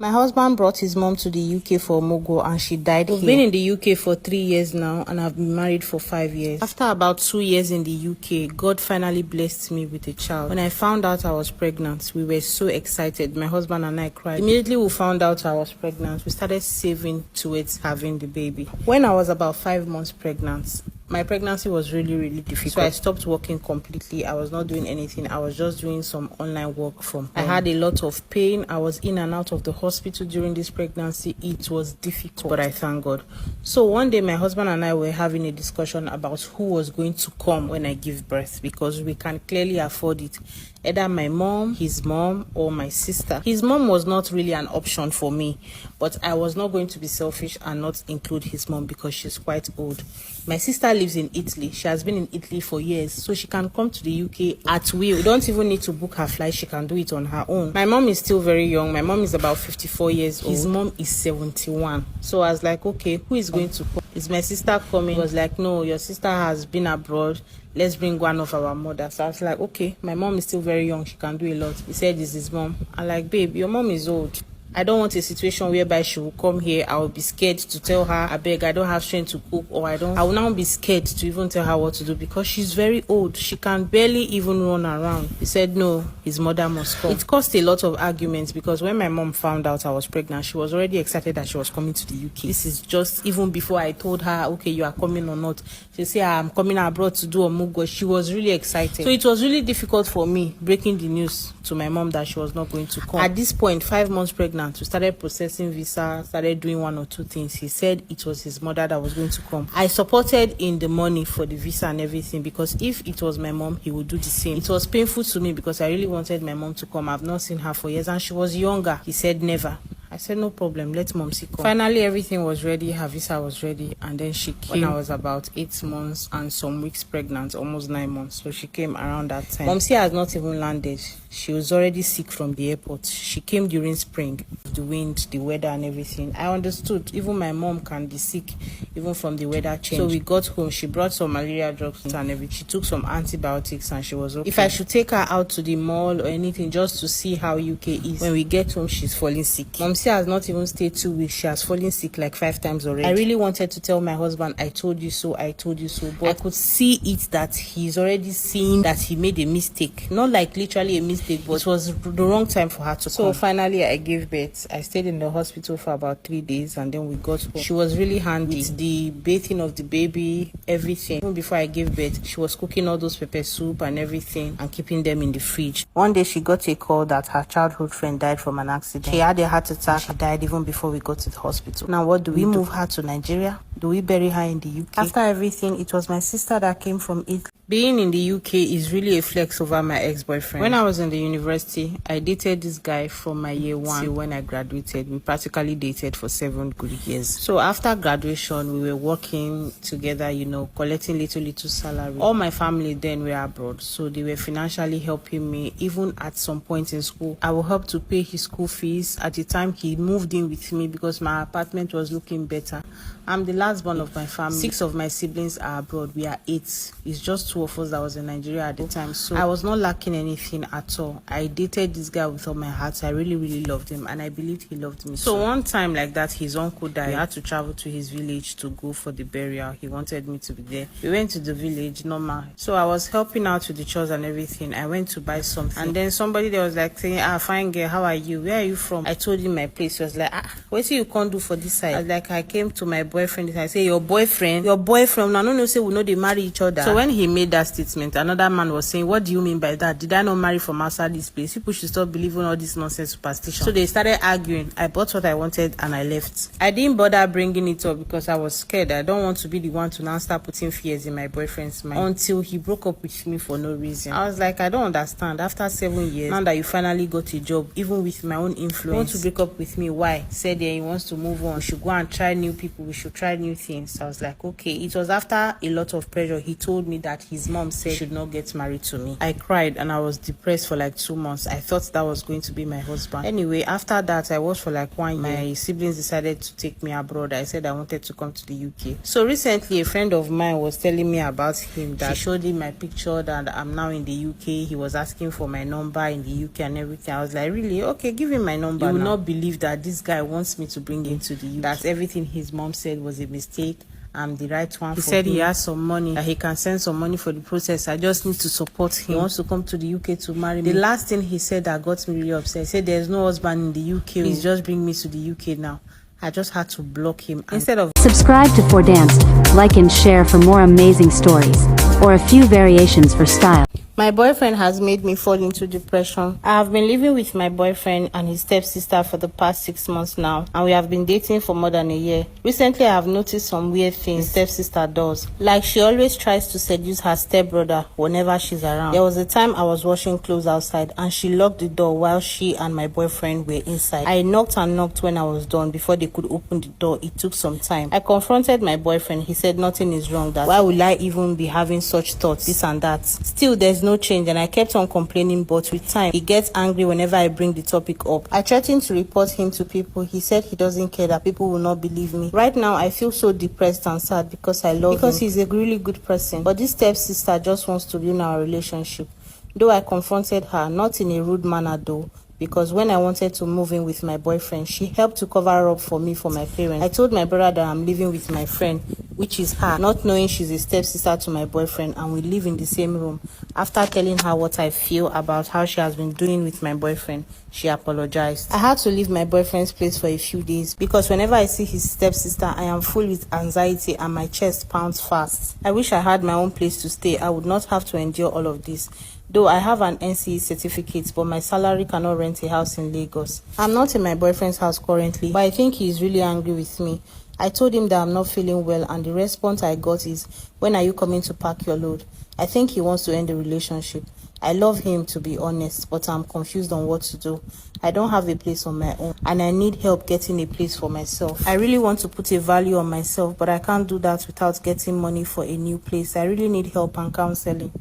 My husband brought his mom to the UK for Mogo and she died here. We've been in the UK for 3 years now and I've been married for 5 years. After about 2 years in the UK, God finally blessed me with a child. When I found out I was pregnant, we were so excited. My husband and I cried. Immediately we found out I was pregnant, we started saving towards having the baby. When I was about 5 months pregnant, my pregnancy was really difficult. So I stopped working completely. I was not doing anything. I was just doing some online work from home. I had a lot of pain. I was in and out of the hospital during this pregnancy. It was difficult, but I thank God. So one day my husband and I were having a discussion about who was going to come when I give birth, because we can clearly afford it. Either my mom, his mom, or my sister. His mom was not really an option for me, but I was not going to be selfish and not include his mom because she's quite old. My sister lives in Italy. She has been in Italy for years, so she can come to the UK at will. We don't even need to book her flight. She can do it on her own. My mom is still very young. My mom is about 54 years old. His mom is 71. So I was like, okay, who is going to come? Is my sister coming? He was like, no, your sister has been abroad. Let's bring one of our mothers. So I was like, okay, my mom is still very young. She can do a lot. He said, this is his mom. I'm like, babe, your mom is old. I don't want a situation whereby she will come here. I will be scared to tell her, I beg, I don't have strength to cook, or I will now be scared to even tell her what to do because she's very old. She can barely even run around. He said, no, his mother must come. It caused a lot of arguments because when my mom found out I was pregnant, she was already excited that she was coming to the UK. This is just even before I told her, okay, you are coming or not. She said, I'm coming abroad to do a mugo. She was really excited. So it was really difficult for me breaking the news to my mom that she was not going to come. At this point, 5 months pregnant, we started processing visa, started doing 1 or 2 things. He said it was his mother that was going to come. I supported in the money for the visa and everything because if it was my mom, he would do the same. It was painful to me because I really wanted my mom to come. I've not seen her for years and she was younger. He said never. I said, no problem, let Momsi come. Finally, everything was ready. Her visa was ready. And then she came when I was about 8 months and some weeks pregnant, almost 9 months. So she came around that time. Momsi has not even landed. She was already sick from the airport. She came during spring. The wind, the weather and everything. I understood. Even my mom can be sick, even from the weather change. So we got home. She brought some malaria drugs and everything. She took some antibiotics and she was okay. If I should take her out to the mall or anything just to see how UK is, when we get home, she's falling sick. Momsi has not even stayed 2 weeks. She has fallen sick like 5 times already. I really wanted to tell my husband, I told you so, I told you so. But I could see it that he's already seen that he made a mistake. Not like literally a mistake, but it was the wrong time for her to come. So finally I gave birth. I stayed in the hospital for about 3 days and then we got home. She was really handy with the bathing of the baby, everything. Even before I gave birth, she was cooking all those pepper soup and everything and keeping them in the fridge. One day she got a call that her childhood friend died from an accident. She had a heart attack. She died even before we got to the hospital. Now what do we move her to Nigeria? Do we bury her in the UK? After everything, it was my sister that came from Italy. Being in the UK is really a flex over my ex-boyfriend. When I was in the university, I dated this guy from my year 1 till when I graduated. We practically dated for 7 good years. So after graduation, we were working together, you know, collecting little salary. All my family then were abroad, so they were financially helping me. Even at some point in school, I will help to pay his school fees. At the time, he moved in with me because my apartment was looking better. I'm the last born of my family. 6 of my siblings are abroad. We are 8. It's just 2 of us that was in Nigeria at the time. So I was not lacking anything at all. I dated this guy with all my heart. I really loved him and I believed he loved me. So one time like that, his uncle died. I had to travel to his village to go for the burial. He wanted me to be there. We went to the village, normal. So I was helping out with the chores and everything. I went to buy something. And then somebody there was like saying, fine girl, how are you? Where are you from? I told him my place. He was like, what do you can't do for this side? I was like, I came to my boyfriend. I say, your boyfriend? Now no say we know they marry each other. So when he made that statement, another man was saying, what do you mean by that? Did I not marry from outside this place? People should stop believing all this nonsense superstition. So they started arguing. I bought what I wanted and I left. I didn't bother bringing it up because I was scared. I don't want to be the one to now start putting fears in my boyfriend's mind until he broke up with me for no reason. I was like, I don't understand. After 7 years, now that you finally got a job, even with my own influence, you want to break up with me? Why? Said he wants to move on. We should go and try new people. We should try new things. I was like, okay. It was after a lot of pressure. He told me that his his mom said he should not get married to me. I cried and I was depressed for like 2 months. I thought that was going to be my husband. Anyway, after that, I was for like 1 year. My siblings decided to take me abroad. I said I wanted to come to the UK. So recently, a friend of mine was telling me about him, that she showed him my picture that I'm now in the UK. He was asking for my number in the UK and everything. I was like, really? Okay, give him my number. You will not believe that this guy wants me to bring him to the UK. That everything his mom said was a mistake. I'm the right one. He said he has some money, that he can send some money for the process. I just need to support him. He wants to come to the UK to marry me. The last thing he said that got me really upset, he said there's no husband in the UK. Please just bring me to the UK now. I just had to block him. Instead of subscribe to FORDAN'S, like and share for more amazing stories, or a few variations for style. My boyfriend has made me fall into depression. I have been living with my boyfriend and his stepsister for the past 6 months now, and we have been dating for more than a year. Recently, I have noticed some weird things his stepsister does. Like, she always tries to seduce her stepbrother whenever she's around. There was a time I was washing clothes outside and she locked the door while she and my boyfriend were inside. I knocked and knocked when I was done before they could open the door. It took some time. I confronted my boyfriend. He said nothing is wrong, that why would I even be having such thoughts, this and that. Still, there's no change, and I kept on complaining, but with time he gets angry whenever I bring the topic up. I threatened to report him to people. He said he doesn't care, that people will not believe me. Right now I feel so depressed and sad because I love him, he's a really good person, but this stepsister just wants to ruin our relationship. Though I confronted her, not in a rude manner though, because when I wanted to move in with my boyfriend, she helped to cover up for me for my parents. I told my brother that I'm living with my friend, which is her, not knowing she's a stepsister to my boyfriend and we live in the same room. After telling her what I feel about how she has been doing with my boyfriend, she apologized. I had to leave my boyfriend's place for a few days because whenever I see his stepsister, I am full with anxiety and my chest pounds fast. I wish I had my own place to stay. I would not have to endure all of this. Though I have an NCE certificate, but my salary cannot rent a house in Lagos. I'm not in my boyfriend's house currently, but I think he is really angry with me. I told him that I'm not feeling well, and the response I got is, when are you coming to pack your load? I think he wants to end the relationship. I love him, to be honest, but I'm confused on what to do. I don't have a place on my own, and I need help getting a place for myself. I really want to put a value on myself, but I can't do that without getting money for a new place. I really need help and counseling.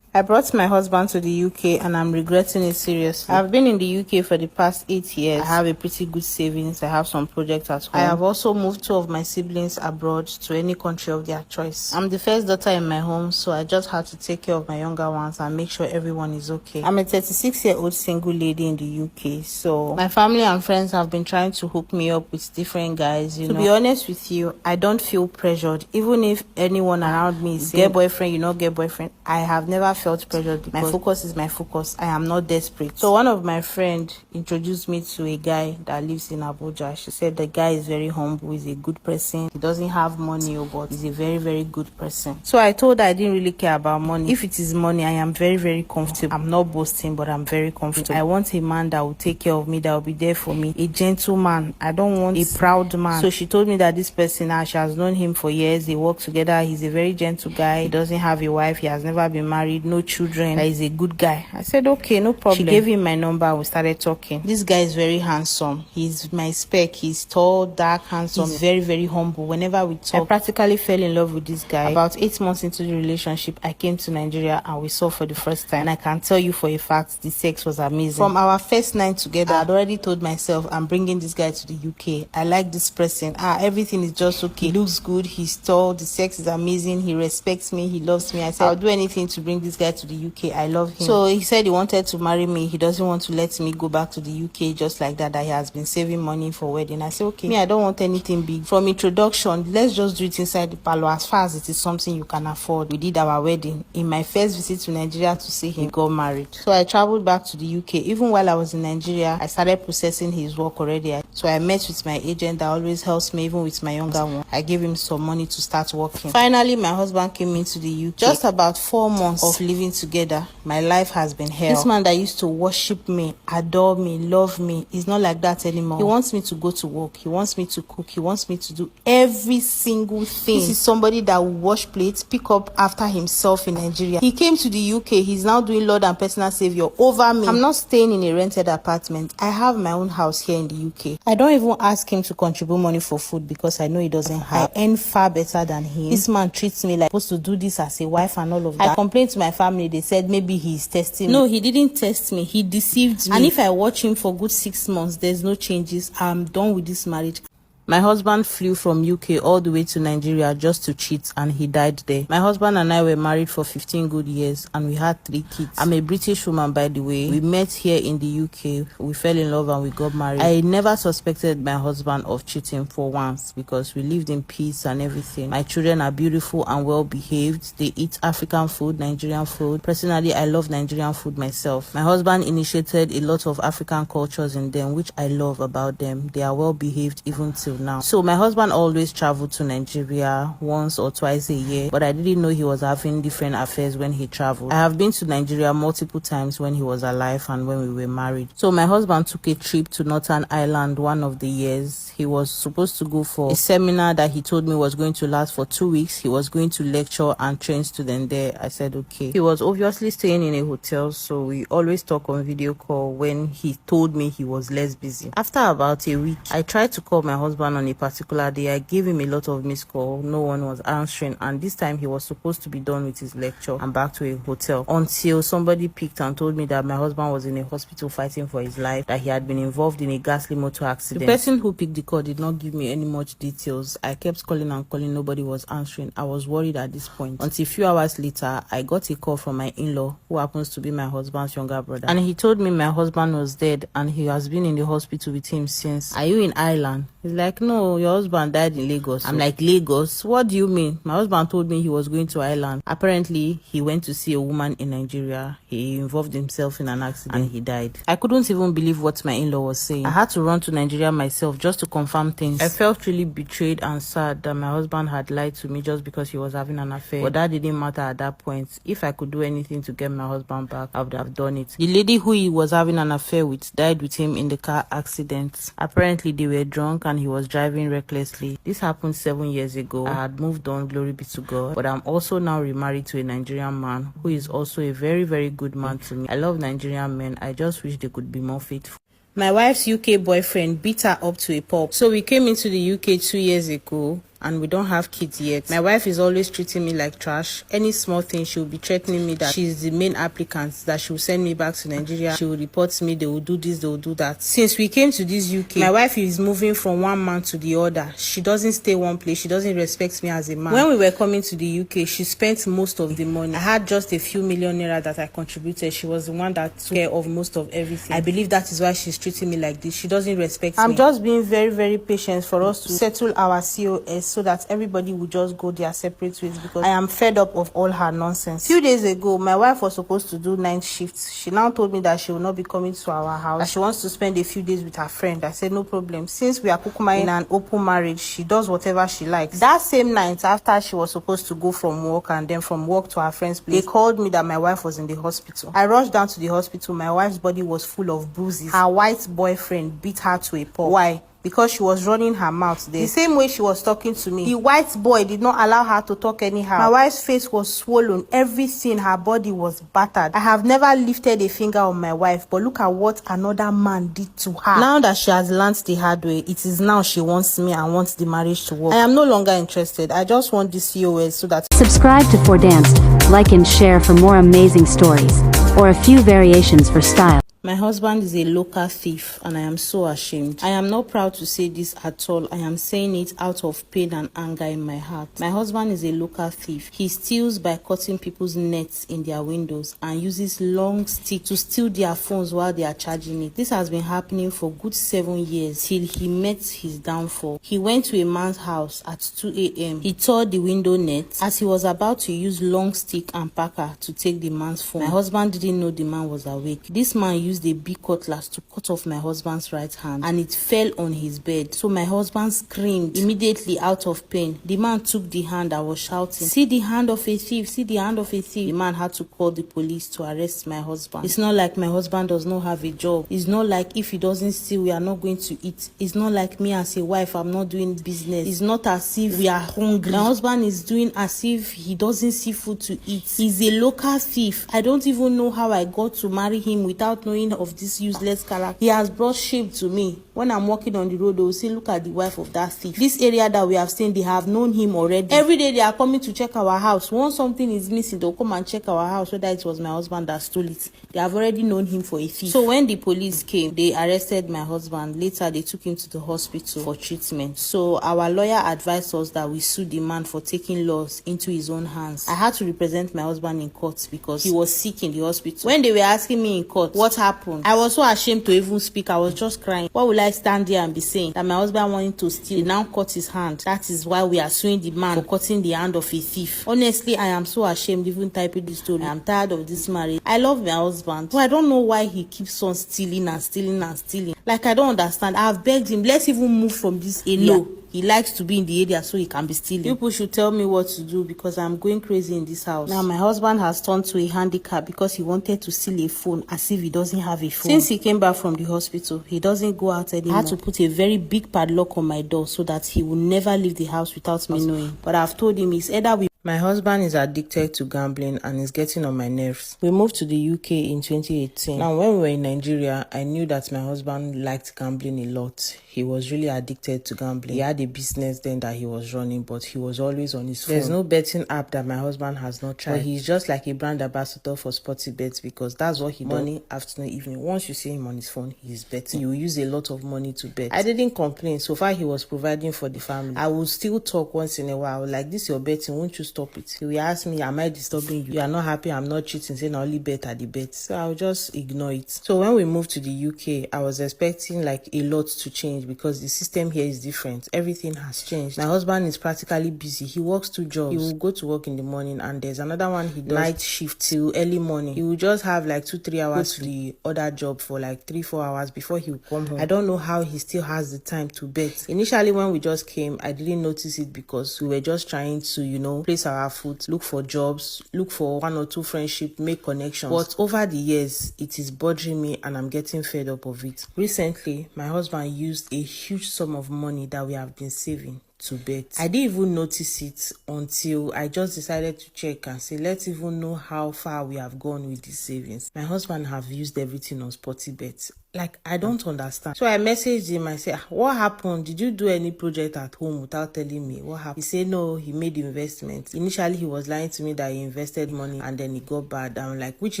I brought my husband to the UK and I'm regretting it seriously. I've been in the UK for the past 8 years. I have a pretty good savings. I have some projects at home. I have also moved 2 of my siblings abroad to any country of their choice. I'm the first daughter in my home, so I just had to take care of my younger ones and make sure everyone is okay. I'm a 36-year-old single lady in the UK, so my family and friends have been trying to hook me up with different guys, To be honest with you, I don't feel pressured. Even if anyone around me is saying, get boyfriend, you not get boyfriend, I have never felt pressured because my focus is my focus. I am not desperate. So one of my friends introduced me to a guy that lives in Abuja. She said the guy is very humble, he's a good person. He doesn't have money, but he's a very, very good person. So I told her I didn't really care about money. If it is money, I am very, very comfortable. I'm not boasting, but I'm very comfortable. I want a man that will take care of me, that will be there for me. A gentleman. I don't want a proud man. So she told me that this person, she has known him for years. They work together. He's a very gentle guy. He doesn't have a wife. He has never been married. No children. He's a good guy. I said, okay, no problem. She gave him my number. We started talking. This guy is very handsome. He's my spec. He's tall, dark, handsome. He's very, very humble. Whenever we talk, I practically fell in love with this guy. About 8 months into the relationship, I came to Nigeria and we saw for the first time. And I can tell you for a fact, the sex was amazing. From our first night together, I had already told myself, I'm bringing this guy to the UK. I like this person. Everything is just okay. He looks good. He's tall. The sex is amazing. He respects me. He loves me. I said, I'll do anything to bring this guy to the UK. I love him. So he said he wanted to marry me. He doesn't want to let me go back to the UK just like that he has been saving money for wedding. I said, okay, me, I don't want anything big. From introduction, let's just do it inside the parlor as far as it is something you can afford. We did our wedding. In my first visit to Nigeria to see him, we got married. So I traveled back to the UK. Even while I was in Nigeria, I started processing his work already. So I met with my agent that always helps me, even with my younger one. I gave him some money to start working. Finally, my husband came into the UK. Just about 4 months of living living together, my life has been hell. This man that used to worship me, adore me, love me, is not like that anymore. He wants me to go to work. He wants me to cook. He wants me to do every single thing. This is somebody that will wash plates, pick up after himself in Nigeria. He came to the UK. He's now doing Lord and personal savior over me. I'm not staying in a rented apartment. I have my own house here in the UK. I don't even ask him to contribute money for food because I know he doesn't have. I earn far better than him. This man treats me like I'm supposed to do this as a wife and all of that. I complained to my family. They said maybe he's testing me. No, he didn't test me. He deceived me. And if I watch him for good 6 months, there's no changes. I'm done with this marriage. My husband flew from UK all the way to Nigeria just to cheat, and he died there. My husband and I were married for 15 good years and we had 3 kids. I'm a British woman, by the way. We met here in the UK. We fell in love and we got married. I never suspected my husband of cheating for once because we lived in peace and everything. My children are beautiful and well behaved. They eat African food, Nigerian food. Personally, I love Nigerian food myself. My husband initiated a lot of African cultures in them, which I love about them. They are well behaved even till now. So my husband always traveled to Nigeria once or twice a year, but I didn't know he was having different affairs when he traveled. I have been to Nigeria multiple times when he was alive and when we were married. So my husband took a trip to Northern Ireland one of the years. He was supposed to go for a seminar that he told me was going to last for 2 weeks. He was going to lecture and train students there. I said okay. He was obviously staying in a hotel, so we always talk on video call when he told me he was less busy. After about a week, I tried to call my husband on a particular day. I gave him a lot of missed call. No one was answering, and this time he was supposed to be done with his lecture and back to a hotel until somebody picked and told me that my husband was in a hospital fighting for his life, that he had been involved in a ghastly motor accident. The person who picked the call did not give me any much details. I kept calling and calling. Nobody was answering. I was worried at this point until a few hours later I got a call from my in-law, who happens to be my husband's younger brother, and he told me my husband was dead and he has been in the hospital with him since. Are you in Ireland? He's like, no, your husband died in Lagos. I'm like, Lagos? What do you mean? My husband told me he was going to Ireland. Apparently, he went to see a woman in Nigeria. He involved himself in an accident and he died. I couldn't even believe what my in-law was saying. I had to run to Nigeria myself just to confirm things. I felt really betrayed and sad that my husband had lied to me just because he was having an affair. But that didn't matter at that point. If I could do anything to get my husband back, I would have done it. The lady who he was having an affair with died with him in the car accident. Apparently, they were drunk and he was driving recklessly. This happened 7 years ago. I had moved on, glory be to God. But I'm also now remarried to a Nigerian man who is also a very, very good man to me. I love Nigerian men. I just wish they could be more faithful. My wife's UK boyfriend beat her up to a pulp. So we came into the UK 2 years ago and we don't have kids yet. My wife is always treating me like trash. Any small thing, she will be threatening me that she's the main applicant, that she will send me back to Nigeria. She will report me, they will do this, they will do that. Since we came to this UK, my wife is moving from one man to the other. She doesn't stay one place. She doesn't respect me as a man. When we were coming to the UK, she spent most of the money. I had just a few million naira that I contributed. She was the one that took care of most of everything. I believe that is why she's treating me like this. She doesn't respect me. I'm just being very, very patient for us to settle our COS so that everybody will just go their separate ways, because I am fed up of all her nonsense. Few days ago, my wife was supposed to do 9 shifts. She now told me that she will not be coming to our house, that she wants to spend a few days with her friend. I said no problem. Since we are kukuma in an open marriage, she does whatever she likes. That same night, after she was supposed to go from work and then from work to her friend's place, they called me that my wife was in the hospital. I rushed down to the hospital. My wife's body was full of bruises. Her white boyfriend beat her to a pulp. Why? Because she was running her mouth there. The same way she was talking to me, the white boy did not allow her to talk anyhow. My wife's face was swollen. Everything, her body was battered. I have never lifted a finger on my wife, but look at what another man did to her. Now that she has learned the hard way, it is now she wants me and wants the marriage to work. I am no longer interested. I just want this COS so that... Subscribe to FORDAN'S, like and share for more amazing stories, or a few variations for style. My husband is a local thief and I am so ashamed. I am not proud to say this at all. I am saying it out of pain and anger in my heart. My husband is a local thief. He steals by cutting people's nets in their windows and uses long sticks to steal their phones while they are charging it. This has been happening for good 7 years till he met his downfall. He went to a man's house at 2 a.m. He tore the window net as he was about to use long stick and packer to take the man's phone. My husband didn't know the man was awake. This man used used a big cutlass to cut off my husband's right hand, and it fell on his bed. So my husband screamed immediately out of pain. The man took the hand and was shouting, "See the hand of a thief, see the hand of a thief." The man had to call the police to arrest my husband. It's not like my husband does not have a job. It's not like if he doesn't steal, we are not going to eat. It's not like me as a wife, I'm not doing business. It's not as if we are hungry. My husband is doing as if he doesn't see food to eat. He's a local thief. I don't even know how I got to marry him without knowing of this useless character. He has brought shame to me. When I'm walking on the road, they will say, "Look at the wife of that thief." This area that we have seen, they have known him already. Every day they are coming to check our house. Once something is missing, they'll come and check our house, whether it was my husband that stole it. They have already known him for a thief. So when the police came, they arrested my husband. Later, they took him to the hospital for treatment. So our lawyer advised us that we sue the man for taking laws into his own hands. I had to represent my husband in court because he was sick in the hospital. When they were asking me in court what happened, I was so ashamed to even speak. I was just crying. What will I stand there and be saying? That my husband wanted to steal, he now cut his hand. That is why we are suing the man for cutting the hand of a thief. Honestly, I am so ashamed even typing this story. I am tired of this marriage. I love my husband, but I don't know why he keeps on stealing and stealing and stealing. Like, I don't understand. I have begged him, let's even move from this area. No. He likes to be in the area so he can be stealing. People should tell me what to do because I'm going crazy in this house. Now my husband has turned to a handicap because he wanted to steal a phone as if he doesn't have a phone. Since he came back from the hospital, he doesn't go out anymore. I had to put a very big padlock on my door so that he will never leave the house without me knowing. But I've told him it's either we... My husband is addicted to gambling and is getting on my nerves. We moved to the UK in 2018. Now, when we were in Nigeria, I knew that my husband liked gambling a lot. He was really addicted to gambling. He had a business then that he was running, but he was always on his phone. There's no betting app that my husband has not tried. But he's just like a brand ambassador for Sporty Bets because that's what he does morning, afternoon, evening. Once you see him on his phone, he's betting. He will use a lot of money to bet. I didn't complain. So far, he was providing for the family. I would still talk once in a while. Like, this your betting, won't you stop it? He will ask me, am I disturbing you? You are not happy, I'm not cheating, saying I only bet at the bet. So I'll just ignore it. So when we moved to the UK, I was expecting like a lot to change because the system here is different. Everything has changed. My husband is practically busy. He works 2 jobs. He will go to work in the morning and there's another one he does night shift till early morning. He will just have like 2-3 hours to the other job for like 3-4 hours before he will come home. I don't know how he still has the time to bet. Initially when we just came, I didn't notice it because we were just trying to, place our foot, look for jobs, look for 1 or 2 friendships, make connections. But over the years, it is bothering me and I'm getting fed up of it. Recently, my husband used a huge sum of money that we have been saving to bet. I didn't even notice it until I just decided to check and say, let's even know how far we have gone with these savings. My husband have used everything on Sporty Bets. Like, I don't understand. So I messaged him. I said, what happened? Did you do any project at home without telling me? What happened? He said, no, he made investment. Initially, he was lying to me that he invested money and then it got bad. I'm like, which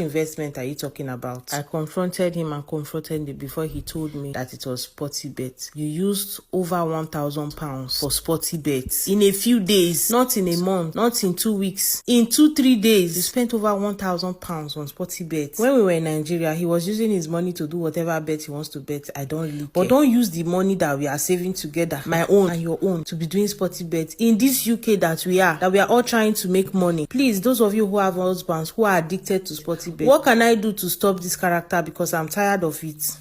investment are you talking about? I confronted him before he told me that it was Sporty Bet. You used over £1,000 for Sporty Bet in a few days, not in a month, not in 2 weeks. In 2-3 days, you spent over £1,000 on Sporty Bet. When we were in Nigeria, he was using his money to do whatever bet he wants to bet. I don't really care. But don't use the money that we are saving together, my own and your own, to be doing Sporty Bet in this UK that we are all trying to make money. Please, those of you who have husbands who are addicted to Sporty Bet, what can I do to stop this character? Because I'm tired of it.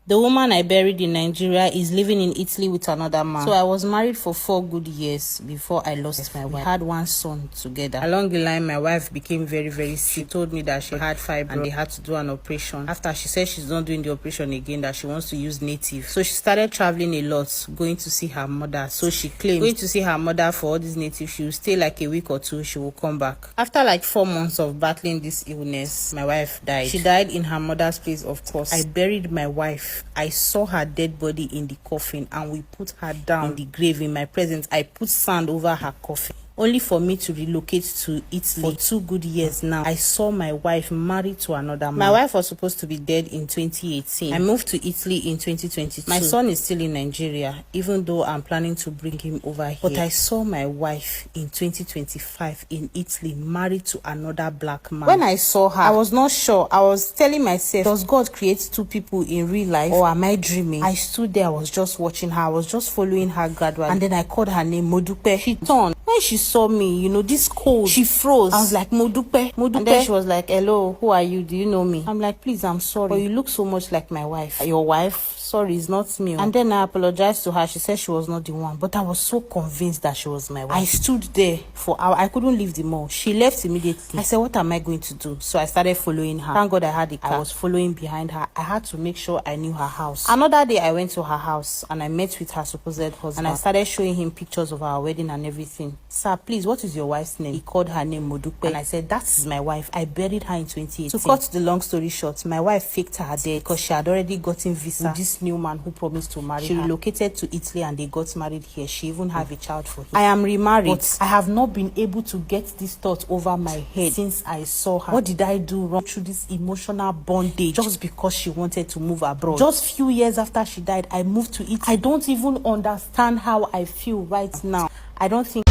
The woman I buried in Nigeria is living in Italy with another man. So I was married for 4 good years before I lost my wife. We had 1 son together. Along the line, my wife became very, very sick. She told me that she had fibroids and they had to do an operation. After she said she's not doing the operation again, that she wants to use native. So she started traveling a lot, going to see her mother. So she claimed going to see her mother for all these native. She will stay like a week or 2. She will come back. After like 4 months of battling this illness, my wife died. She died in her mother's place, of course. I buried my wife. I saw her dead body in the coffin and we put her down in the grave in my presence. I put sand over her coffin. Only for me to relocate to Italy for 2 good years now. I saw my wife married to another man. My wife was supposed to be dead in 2018. I moved to Italy in 2022. My son is still in Nigeria, even though I'm planning to bring him over here. But I saw my wife in 2025 in Italy, married to another black man. When I saw her, I was not sure. I was telling myself, does God create 2 people in real life or am I dreaming? I stood there, I was just watching her. I was just following her gradually. And then I called her name, Modupe. She turned. When she saw me, this cold, she froze. I was like, Modupe. And then she was like, hello, who are you? Do you know me? I'm like, please, I'm sorry, but you look so much like my wife. Your wife? Sorry, it's not me. And then I apologized to her. She said she was not the one, but I was so convinced that she was my wife. I stood there for hours. I couldn't leave the mall. She left immediately. I said, what am I going to do? So I started following her. Thank God I had the car. I was following behind her. I had to make sure I knew her house. Another day I went to her house and I met with her supposed husband, and I started showing him pictures of our wedding and everything. Sir, please, what is your wife's name? He called her name Modupe, and I said, that is my wife. I buried her in 2018. To cut the long story short, my wife faked her death because she had already gotten visa with this new man who promised to marry her. She relocated to Italy and they got married here. She even have a child for him. I am remarried, but I have not been able to get this thought over my head since I saw her. What did I do wrong through this emotional bondage just because she wanted to move abroad? Just few years after she died, I moved to Italy. I don't even understand how I feel right now. I don't think